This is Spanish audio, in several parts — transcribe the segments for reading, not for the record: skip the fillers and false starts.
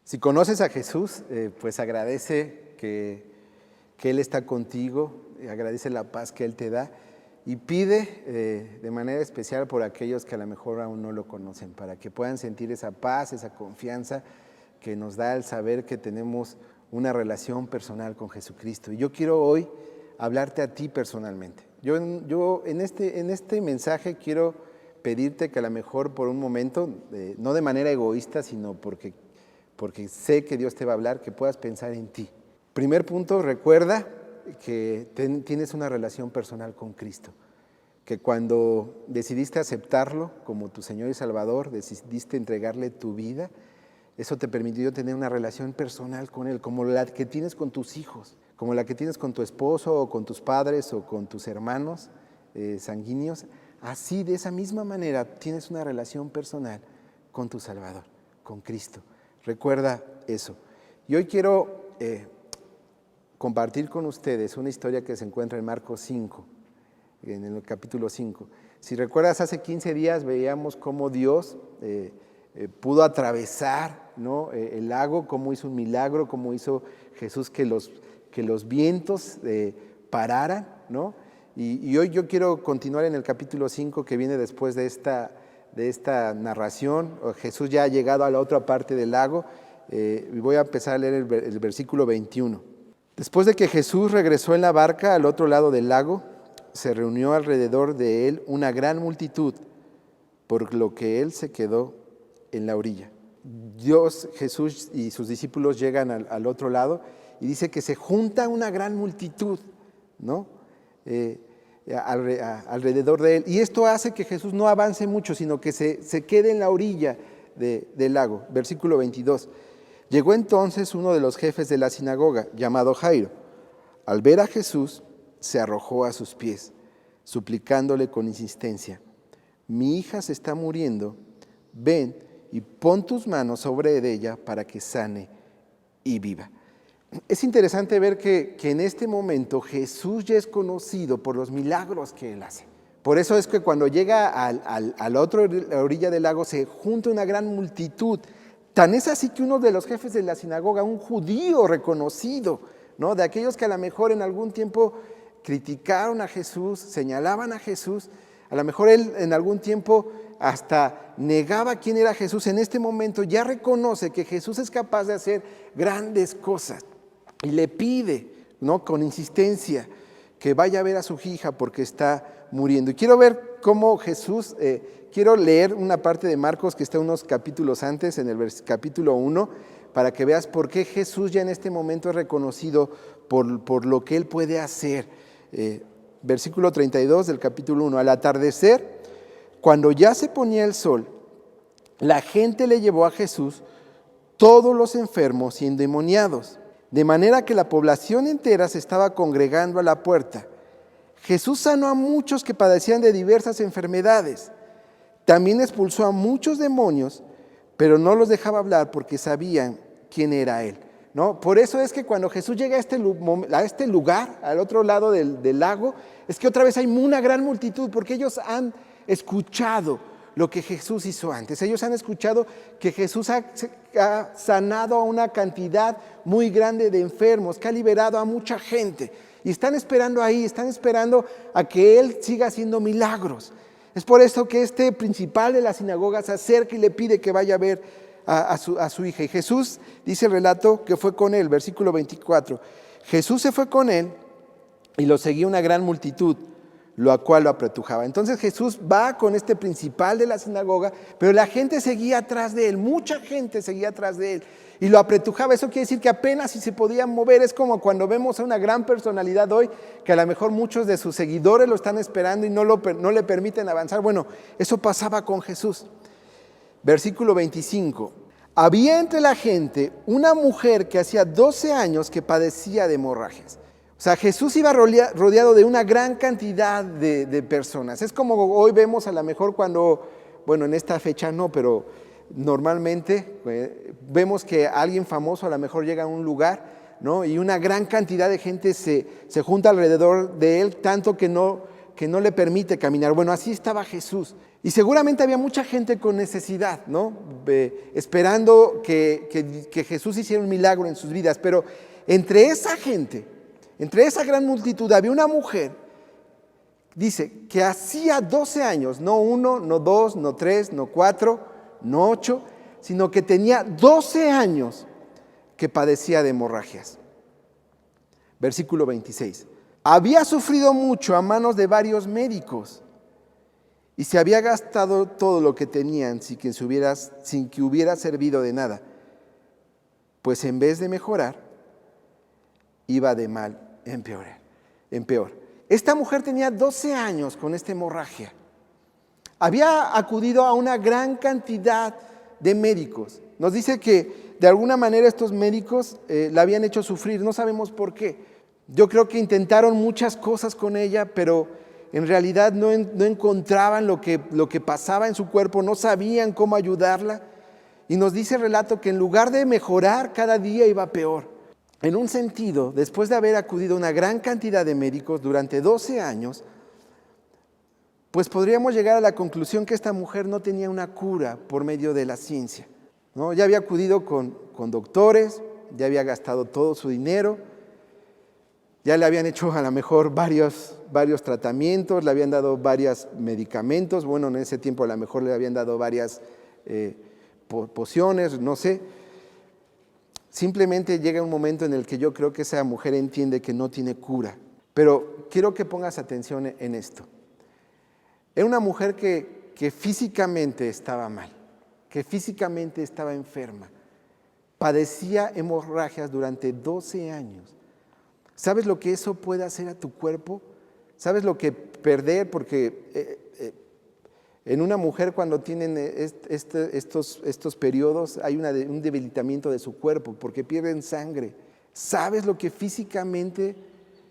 Si conoces a Jesús, pues agradece que Él está contigo, agradece la paz que Él te da y pide de manera especial por aquellos que a lo mejor aún no lo conocen, para que puedan sentir esa paz, esa confianza que nos da el saber que tenemos una relación personal con Jesucristo. Y yo quiero hoy hablarte a ti personalmente. Yo en este mensaje quiero pedirte que a lo mejor por un momento, no de manera egoísta, sino porque sé que Dios te va a hablar, que puedas pensar en ti. Primer punto, recuerda que tienes una relación personal con Cristo, que cuando decidiste aceptarlo como tu Señor y Salvador, decidiste entregarle tu vida, eso te permitió tener una relación personal con Él, como la que tienes con tus hijos, como la que tienes con tu esposo o con tus padres o con tus hermanos sanguíneos. Así, de esa misma manera, tienes una relación personal con tu Salvador, con Cristo. Recuerda eso. Y hoy quiero compartir con ustedes una historia que se encuentra en Marcos 5, en el capítulo 5. Si recuerdas, hace 15 días veíamos cómo Dios pudo atravesar, ¿no?, el lago, cómo hizo un milagro, cómo hizo Jesús que los vientos pararan, ¿no? Y hoy yo quiero continuar en el capítulo 5 que viene después de esta narración. Jesús ya ha llegado a la otra parte del lago y voy a empezar a leer el versículo 21. Después de que Jesús regresó en la barca al otro lado del lago, se reunió alrededor de él una gran multitud, por lo que él se quedó en la orilla. Jesús y sus discípulos llegan al otro lado y dice que se junta una gran multitud, ¿no?, alrededor de él. Y esto hace que Jesús no avance mucho, sino que se quede en la orilla del lago. Versículo 22. Llegó entonces uno de los jefes de la sinagoga, llamado Jairo. Al ver a Jesús, se arrojó a sus pies, suplicándole con insistencia: mi hija se está muriendo, ven y pon tus manos sobre ella para que sane y viva. Es interesante ver que en este momento Jesús ya es conocido por los milagros que Él hace. Por eso es que cuando llega a la otra orilla del lago se junta una gran multitud. Tan es así que uno de los jefes de la sinagoga, un judío reconocido, ¿no?, de aquellos que a lo mejor en algún tiempo criticaron a Jesús, señalaban a Jesús, a lo mejor él en algún tiempo hasta negaba quién era Jesús, en este momento ya reconoce que Jesús es capaz de hacer grandes cosas y le pide, ¿no?, con insistencia que vaya a ver a su hija porque está muriendo. Y quiero ver cómo Jesús, quiero leer una parte de Marcos que está unos capítulos antes, en el capítulo 1, para que veas por qué Jesús ya en este momento es reconocido por lo que Él puede hacer. Versículo 32 del capítulo 1. Al atardecer, cuando ya se ponía el sol, la gente le llevó a Jesús todos los enfermos y endemoniados, de manera que la población entera se estaba congregando a la puerta. Jesús sanó a muchos que padecían de diversas enfermedades. También expulsó a muchos demonios, pero no los dejaba hablar porque sabían quién era Él, ¿no? Por eso es que cuando Jesús llega a este lugar, al otro lado del lago, es que otra vez hay una gran multitud, porque ellos han escuchado lo que Jesús hizo antes. Ellos han escuchado que Jesús ha sanado a una cantidad muy grande de enfermos, que ha liberado a mucha gente. Y están esperando ahí, están esperando a que Él siga haciendo milagros. Es por eso que este principal de la sinagoga se acerca y le pide que vaya a ver a su hija. Y Jesús, dice el relato, que fue con él, versículo 24. Jesús se fue con él y lo seguía una gran multitud, lo cual lo apretujaba. Entonces Jesús va con este principal de la sinagoga, pero la gente seguía atrás de él, mucha gente seguía atrás de él y lo apretujaba. Eso quiere decir que apenas si se podía mover. Es como cuando vemos a una gran personalidad hoy, que a lo mejor muchos de sus seguidores lo están esperando y no le permiten avanzar. Bueno, eso pasaba con Jesús. Versículo 25. Había entre la gente una mujer que hacía 12 años que padecía de hemorragias. O sea, Jesús iba rodeado de una gran cantidad de personas. Es como hoy vemos a lo mejor cuando, bueno, en esta fecha no, pero normalmente vemos que alguien famoso a lo mejor llega a un lugar, ¿no?, y una gran cantidad de gente se junta alrededor de él, tanto que no le permite caminar. Bueno, así estaba Jesús. Y seguramente había mucha gente con necesidad, ¿no? Esperando que Jesús hiciera un milagro en sus vidas. Pero entre esa gente, entre esa gran multitud, había una mujer, dice, que hacía 12 años, no 1, no 2, no 3, no 4, no 8, sino que tenía 12 años que padecía de hemorragias. Versículo 26. Había sufrido mucho a manos de varios médicos y se había gastado todo lo que tenían sin que hubiera servido de nada, pues en vez de mejorar, iba de mal en peor. Esta mujer tenía 12 años con esta hemorragia. Había acudido a una gran cantidad de médicos. Nos dice que de alguna manera estos médicos la habían hecho sufrir, no sabemos por qué. Yo creo que intentaron muchas cosas con ella, pero en realidad no encontraban lo que pasaba en su cuerpo, no sabían cómo ayudarla. Y nos dice el relato que en lugar de mejorar, cada día iba peor. En un sentido, después de haber acudido a una gran cantidad de médicos durante 12 años, pues podríamos llegar a la conclusión que esta mujer no tenía una cura por medio de la ciencia, ¿no? Ya había acudido con doctores, ya había gastado todo su dinero, ya le habían hecho a lo mejor varios tratamientos, le habían dado varios medicamentos, bueno, en ese tiempo a lo mejor le habían dado varias pociones, no sé. Simplemente llega un momento en el que yo creo que esa mujer entiende que no tiene cura. Pero quiero que pongas atención en esto. Era una mujer que físicamente estaba mal, que físicamente estaba enferma. Padecía hemorragias durante 12 años. ¿Sabes lo que eso puede hacer a tu cuerpo? ¿Sabes lo que perder? Porque en una mujer cuando tienen estos periodos hay un debilitamiento de su cuerpo porque pierden sangre. ¿Sabes lo que físicamente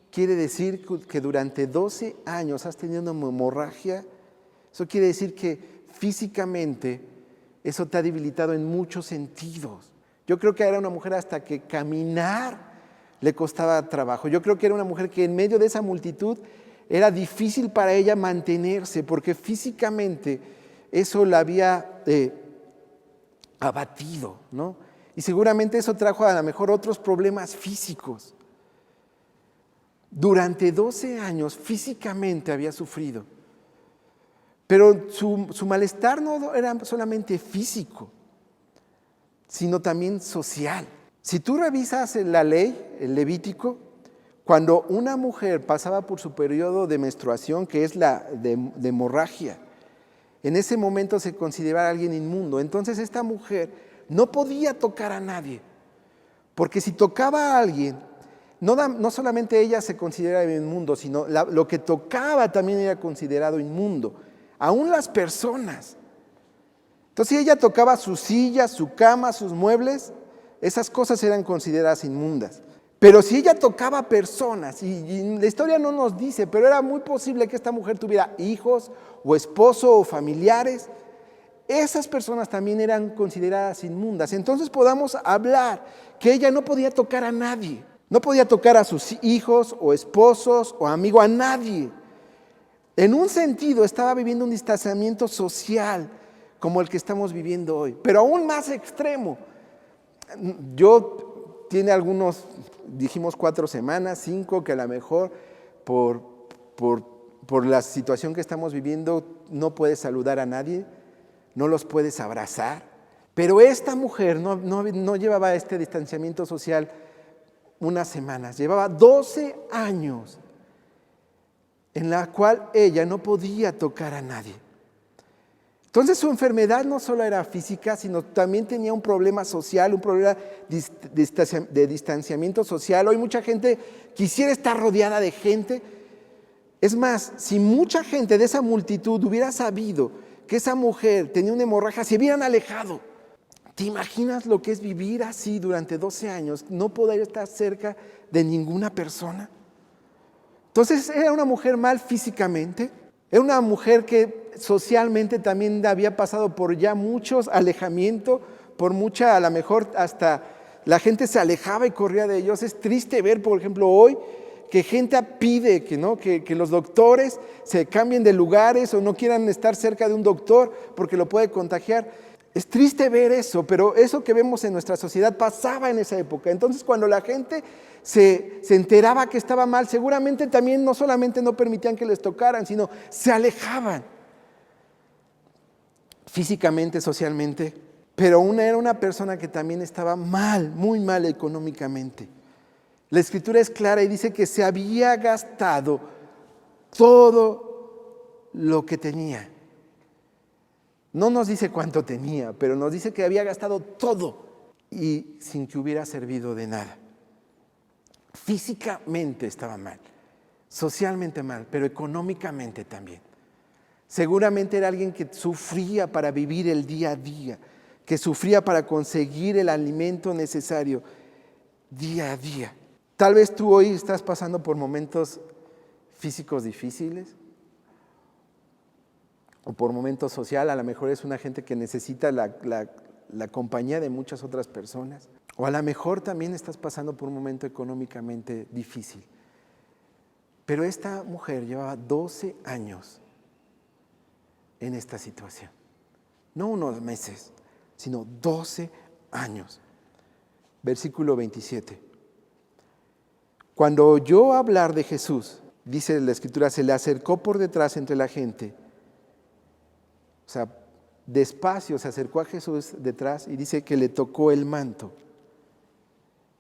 quiere decir que durante 12 años has tenido una hemorragia? Eso quiere decir que físicamente eso te ha debilitado en muchos sentidos. Yo creo que era una mujer hasta que caminar le costaba trabajo. Yo creo que era una mujer que en medio de esa multitud era difícil para ella mantenerse porque físicamente eso la había abatido, ¿no? Y seguramente eso trajo a lo mejor otros problemas físicos. Durante 12 años físicamente había sufrido. Pero su malestar no era solamente físico, sino también social. Si tú revisas la ley, el Levítico, cuando una mujer pasaba por su periodo de menstruación, que es la de hemorragia, en ese momento se consideraba a alguien inmundo. Entonces esta mujer no podía tocar a nadie, porque si tocaba a alguien, no solamente ella se consideraba inmundo, sino lo que tocaba también era considerado inmundo, aún las personas. Entonces si ella tocaba su silla, su cama, sus muebles, esas cosas eran consideradas inmundas. Pero si ella tocaba personas, y la historia no nos dice, pero era muy posible que esta mujer tuviera hijos o esposo o familiares, esas personas también eran consideradas inmundas. Entonces podamos hablar que ella no podía tocar a nadie, no podía tocar a sus hijos o esposos o amigos, a nadie. En un sentido estaba viviendo un distanciamiento social como el que estamos viviendo hoy, pero aún más extremo. Tiene algunos, dijimos 4 semanas, 5, que a lo mejor por la situación que estamos viviendo no puedes saludar a nadie, no los puedes abrazar. Pero esta mujer no llevaba este distanciamiento social unas semanas, llevaba 12 años en la cual ella no podía tocar a nadie. Entonces su enfermedad no solo era física, sino también tenía un problema social, un problema de distanciamiento social. Hoy mucha gente quisiera estar rodeada de gente. Es más, si mucha gente de esa multitud hubiera sabido que esa mujer tenía una hemorragia, se hubieran alejado. ¿Te imaginas lo que es vivir así durante 12 años? No poder estar cerca de ninguna persona. Entonces era una mujer mal físicamente, era una mujer que socialmente también había pasado por ya muchos alejamientos, por mucha, a lo mejor hasta la gente se alejaba y corría de ellos. Es triste ver, por ejemplo, hoy que gente pide que los doctores se cambien de lugares o no quieran estar cerca de un doctor porque lo puede contagiar. Es triste ver eso, pero eso que vemos en nuestra sociedad pasaba en esa época. Entonces, cuando la gente se enteraba que estaba mal, seguramente también no solamente no permitían que les tocaran, sino se alejaban físicamente, socialmente. Pero era una persona que también estaba mal, muy mal económicamente. La Escritura es clara y dice que se había gastado todo lo que tenía. No nos dice cuánto tenía, pero nos dice que había gastado todo y sin que hubiera servido de nada. Físicamente estaba mal, socialmente mal, pero económicamente también. Seguramente era alguien que sufría para vivir el día a día, que sufría para conseguir el alimento necesario día a día. Tal vez tú hoy estás pasando por momentos físicos difíciles o por momentos social, a lo mejor es una gente que necesita la compañía de muchas otras personas. O a lo mejor también estás pasando por un momento económicamente difícil. Pero esta mujer llevaba 12 años en esta situación. No unos meses, sino 12 años. Versículo 27. Cuando oyó hablar de Jesús, dice la Escritura, se le acercó por detrás entre la gente. O sea, despacio se acercó a Jesús detrás y dice que le tocó el manto.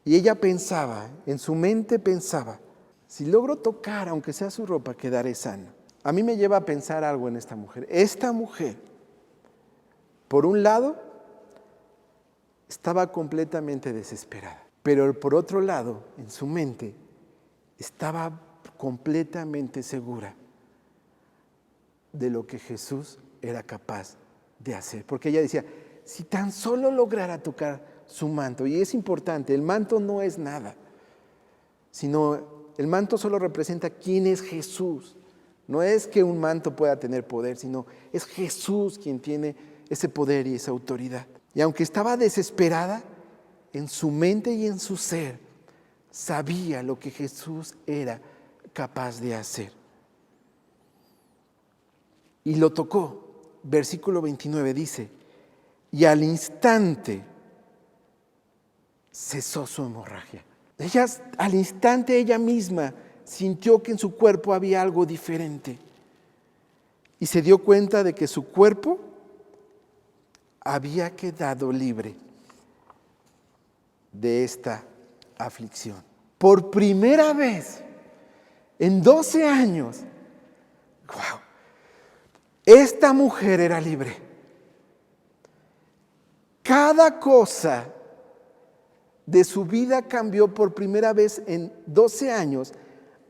Y ella pensaba, en su mente pensaba, si logro tocar, aunque sea su ropa, quedaré sana. A mí me lleva a pensar algo en esta mujer. Esta mujer, por un lado, estaba completamente desesperada, pero por otro lado, en su mente, estaba completamente segura de lo que Jesús era capaz de hacer. Porque ella decía, si tan solo lograra tocar su manto, y es importante, el manto no es nada, sino el manto solo representa quién es Jesús. No es que un manto pueda tener poder, sino es Jesús quien tiene ese poder y esa autoridad. Y aunque estaba desesperada, en su mente y en su ser, sabía lo que Jesús era capaz de hacer. Y lo tocó. Versículo 29 dice, y al instante cesó su hemorragia. Al instante ella misma sintió que en su cuerpo había algo diferente y se dio cuenta de que su cuerpo había quedado libre de esta aflicción. Por primera vez en 12 años, wow, esta mujer era libre. Cada cosa de su vida cambió por primera vez en 12 años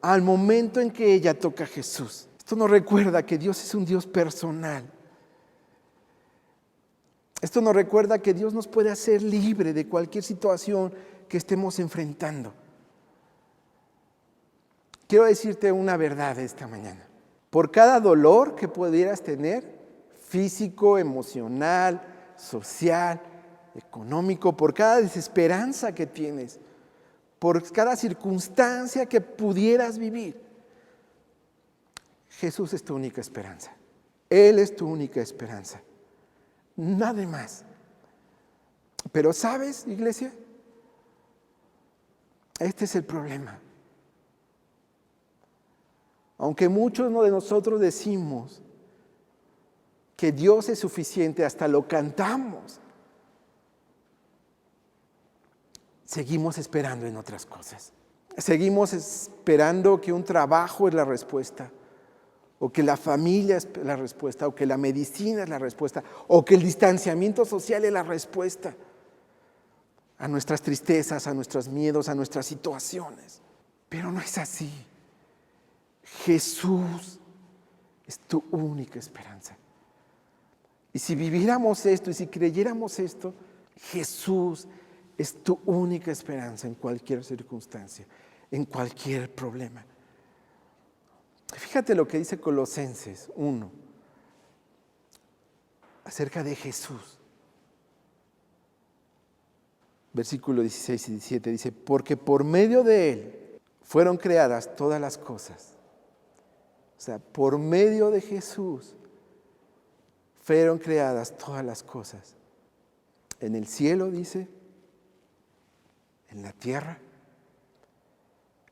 al momento en que ella toca a Jesús. Esto nos recuerda que Dios es un Dios personal. Esto nos recuerda que Dios nos puede hacer libre de cualquier situación que estemos enfrentando. Quiero decirte una verdad esta mañana. Por cada dolor que pudieras tener, físico, emocional, social, económico, por cada desesperanza que tienes, por cada circunstancia que pudieras vivir, Jesús es tu única esperanza. Él es tu única esperanza. Nada más. Pero ¿sabes, iglesia? Este es el problema. Aunque muchos de nosotros decimos que Dios es suficiente, hasta lo cantamos, seguimos esperando en otras cosas. Seguimos esperando que un trabajo es la respuesta, o que la familia es la respuesta, o que la medicina es la respuesta, o que el distanciamiento social es la respuesta a nuestras tristezas, a nuestros miedos, a nuestras situaciones. Pero no es así. Jesús es tu única esperanza. Y si viviéramos esto y si creyéramos esto, Jesús es tu única esperanza en cualquier circunstancia, en cualquier problema. Fíjate lo que dice Colosenses 1 acerca de Jesús. Versículo 16 y 17 dice, porque por medio de Él fueron creadas todas las cosas. O sea, por medio de Jesús fueron creadas todas las cosas. En el cielo, dice, en la tierra,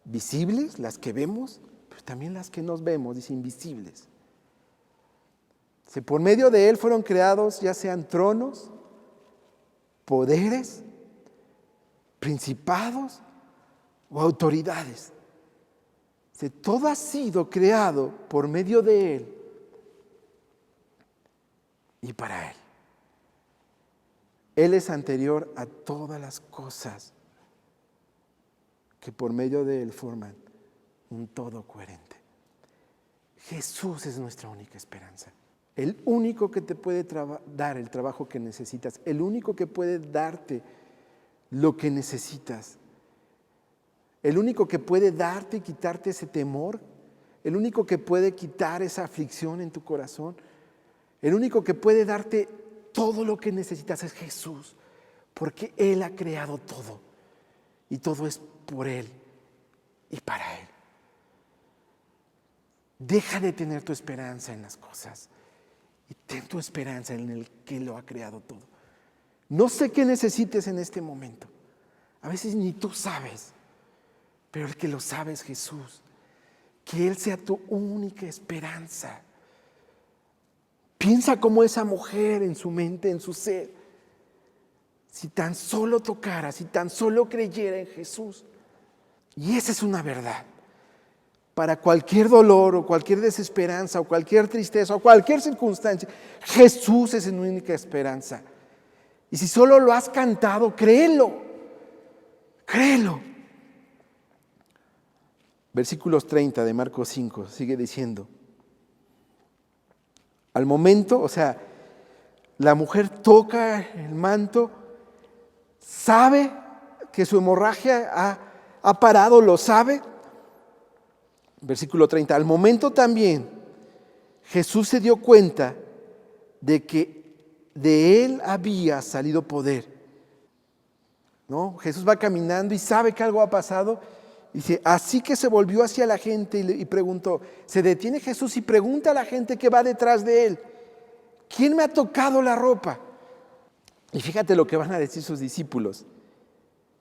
visibles, las que vemos, pero también las que nos vemos, dice invisibles. Por medio de Él fueron creados ya sean tronos, poderes, principados o autoridades. Todo ha sido creado por medio de Él y para Él. Él es anterior a todas las cosas que por medio de Él forman un todo coherente. Jesús es nuestra única esperanza. El único que te puede dar el trabajo que necesitas, el único que puede darte lo que necesitas, el único que puede darte y quitarte ese temor, el único que puede quitar esa aflicción en tu corazón, el único que puede darte todo lo que necesitas es Jesús, porque Él ha creado todo y todo es por Él y para Él. Deja de tener tu esperanza en las cosas y ten tu esperanza en el que lo ha creado todo. No sé qué necesites en este momento. A veces ni tú sabes, pero el que lo sabe es Jesús. Que Él sea tu única esperanza. Piensa como esa mujer en su mente, en su ser. Si tan solo tocara, si tan solo creyera en Jesús. Y esa es una verdad. Para cualquier dolor o cualquier desesperanza o cualquier tristeza o cualquier circunstancia, Jesús es la única esperanza. Y si solo lo has cantado, créelo. Créelo. Versículos 30 de Marcos 5 sigue diciendo: al momento, o sea, la mujer toca el manto, sabe que su hemorragia ha parado, lo sabe. Versículo 30, al momento también Jesús se dio cuenta de que de Él había salido poder. ¿No? Jesús va caminando y sabe que algo ha pasado. Dice, así que se volvió hacia la gente y preguntó. Se detiene Jesús y pregunta a la gente que va detrás de Él: ¿quién me ha tocado la ropa? Y fíjate lo que van a decir sus discípulos.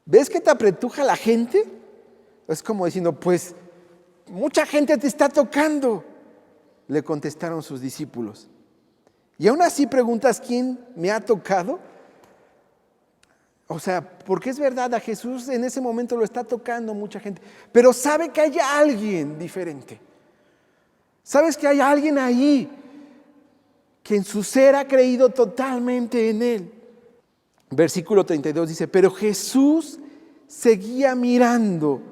¿Ves que te apretuja la gente? Es como diciendo, pues mucha gente te está tocando, le contestaron sus discípulos. Y aún así preguntas, ¿quién me ha tocado? O sea, porque es verdad, a Jesús en ese momento lo está tocando mucha gente, pero sabe que hay alguien diferente. Sabes que hay alguien ahí que en su ser ha creído totalmente en Él. Versículo 32 dice, pero Jesús seguía mirando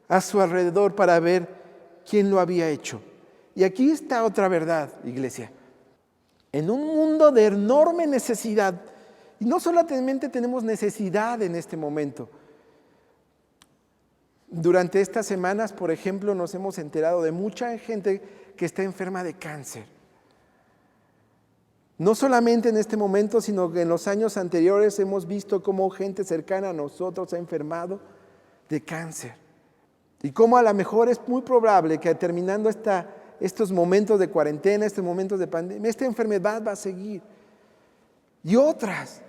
a su alrededor para ver quién lo había hecho. Y aquí está otra verdad, iglesia. En un mundo de enorme necesidad, y no solamente tenemos necesidad en este momento. Durante estas semanas, por ejemplo, nos hemos enterado de mucha gente que está enferma de cáncer. No solamente en este momento, sino que en los años anteriores hemos visto cómo gente cercana a nosotros ha enfermado de cáncer. Y cómo a lo mejor es muy probable que terminando estos momentos de cuarentena, estos momentos de pandemia, esta enfermedad va a seguir. Y otras.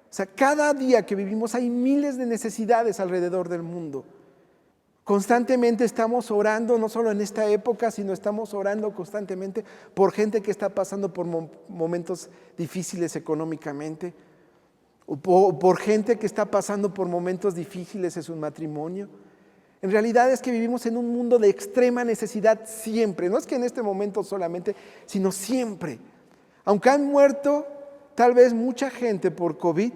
O sea, cada día que vivimos hay miles de necesidades alrededor del mundo. Constantemente estamos orando, no solo en esta época, sino estamos orando constantemente por gente que está pasando por momentos difíciles económicamente, o por gente que está pasando por momentos difíciles en su matrimonio. En realidad es que vivimos en un mundo de extrema necesidad siempre. No es que en este momento solamente, sino siempre. Aunque han muerto tal vez mucha gente por COVID,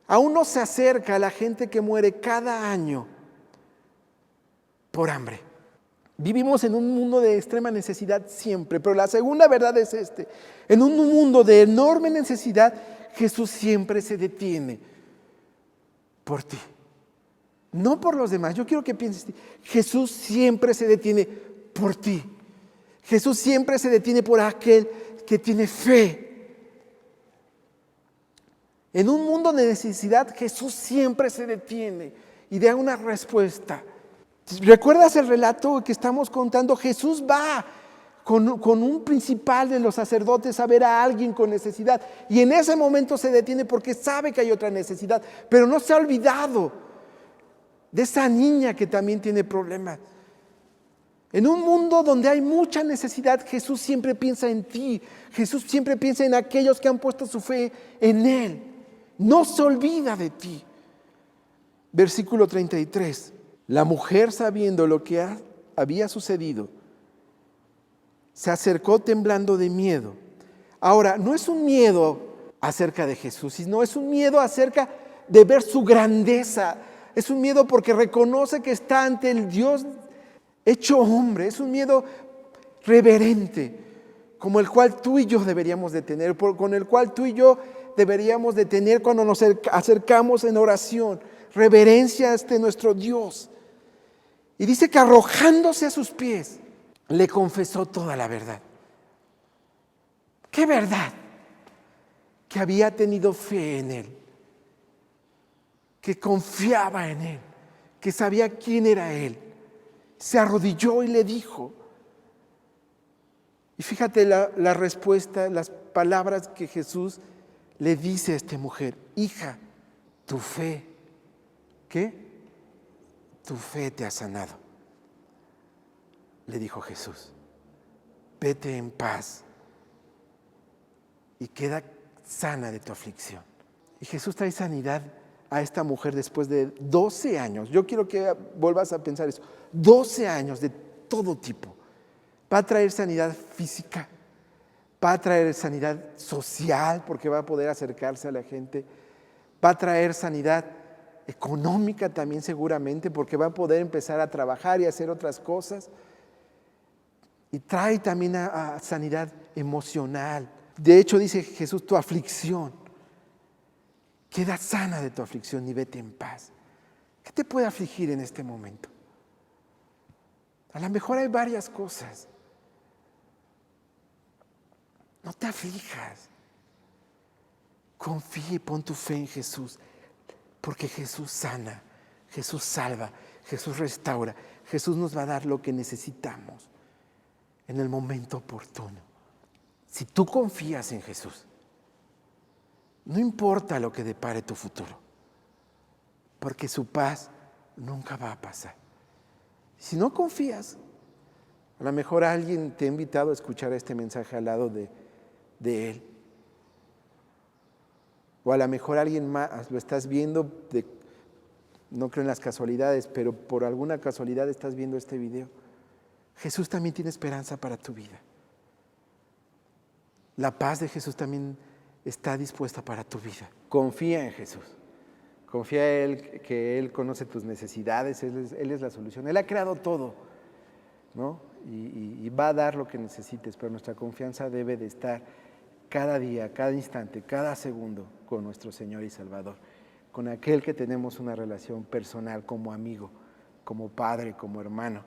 aún no se acerca a la gente que muere cada año por hambre. Vivimos en un mundo de extrema necesidad siempre, pero la segunda verdad es en un mundo de enorme necesidad, Jesús siempre se detiene por ti. No por los demás. Yo quiero que pienses, Jesús siempre se detiene por ti. Jesús siempre se detiene por aquel que tiene fe. En un mundo de necesidad, Jesús siempre se detiene y da una respuesta. ¿Recuerdas el relato que estamos contando? Jesús va con un principal de los sacerdotes a ver a alguien con necesidad. Y en ese momento se detiene porque sabe que hay otra necesidad, pero no se ha olvidado de esa niña que también tiene problemas. En un mundo donde hay mucha necesidad, Jesús siempre piensa en ti. Jesús siempre piensa en aquellos que han puesto su fe en Él. No se olvida de ti. Versículo 33. La mujer, sabiendo lo que había sucedido, se acercó temblando de miedo. Ahora, no es un miedo acerca de Jesús, sino es un miedo acerca de ver su grandeza. Es un miedo porque reconoce que está ante el Dios hecho hombre. Es un miedo reverente, como el cual tú y yo deberíamos de tener, con el cual tú y yo deberíamos de tener cuando nos acercamos en oración. Reverencia ante nuestro Dios. Y dice que arrojándose a sus pies, le confesó toda la verdad. ¿Qué verdad? Que había tenido fe en Él, que confiaba en Él, que sabía quién era Él. Se arrodilló y le dijo. Y fíjate la respuesta, las palabras que Jesús le dice a esta mujer. Hija, tu fe, ¿qué? Tu fe te ha sanado. Le dijo Jesús, vete en paz y queda sana de tu aflicción. Y Jesús trae sanidad a esta mujer después de 12 años. Yo quiero que vuelvas a pensar eso. 12 años de todo tipo. Va a traer sanidad física, va a traer sanidad social porque va a poder acercarse a la gente, va a traer sanidad económica también seguramente porque va a poder empezar a trabajar y hacer otras cosas. Y trae también a sanidad emocional. De hecho dice Jesús, tu aflicción, queda sana de tu aflicción y vete en paz. ¿Qué te puede afligir en este momento? A lo mejor hay varias cosas. No te aflijas. Confía y pon tu fe en Jesús, porque Jesús sana, Jesús salva, Jesús restaura, Jesús nos va a dar lo que necesitamos en el momento oportuno. Si tú confías en Jesús, no importa lo que depare tu futuro, porque su paz nunca va a pasar. Si no confías, a lo mejor alguien te ha invitado a escuchar este mensaje al lado de él. O a lo mejor alguien más lo estás viendo, no creo en las casualidades, pero por alguna casualidad estás viendo este video. Jesús también tiene esperanza para tu vida. La paz de Jesús también está dispuesta para tu vida. Confía en Jesús. Confía en Él, que Él conoce tus necesidades, Él es la solución. Él ha creado todo, ¿no? Y va a dar lo que necesites, pero nuestra confianza debe de estar cada día, cada instante, cada segundo con nuestro Señor y Salvador, con aquel que tenemos una relación personal como amigo, como padre, como hermano.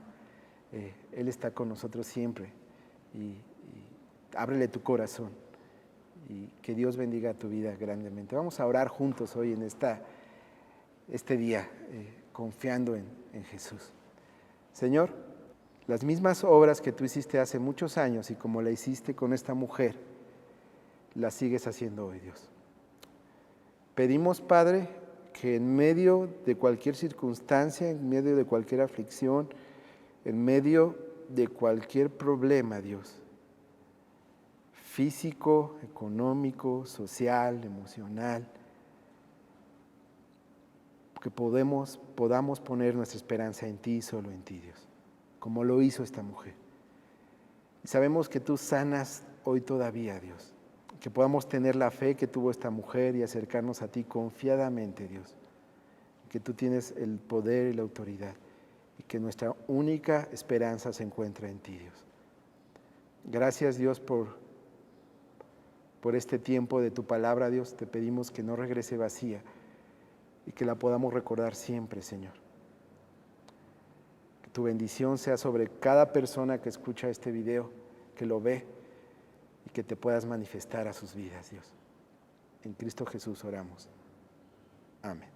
Él está con nosotros siempre y ábrele tu corazón y que Dios bendiga tu vida grandemente. Vamos a orar juntos hoy en este día, confiando en Jesús. Señor, las mismas obras que tú hiciste hace muchos años y como la hiciste con esta mujer, las sigues haciendo hoy, Dios. Pedimos, Padre, que en medio de cualquier circunstancia, en medio de cualquier aflicción, en medio de cualquier problema, Dios, físico, económico, social, emocional, que podamos poner nuestra esperanza en ti, solo en ti, Dios, como lo hizo esta mujer. Y sabemos que tú sanas hoy todavía, Dios, que podamos tener la fe que tuvo esta mujer y acercarnos a ti confiadamente, Dios, que tú tienes el poder y la autoridad y que nuestra única esperanza se encuentra en ti, Dios. Gracias, Dios, por este tiempo de tu palabra, Dios. Te pedimos que no regrese vacía y que la podamos recordar siempre, Señor. Que tu bendición sea sobre cada persona que escucha este video, que lo ve y que te puedas manifestar a sus vidas, Dios. En Cristo Jesús oramos. Amén.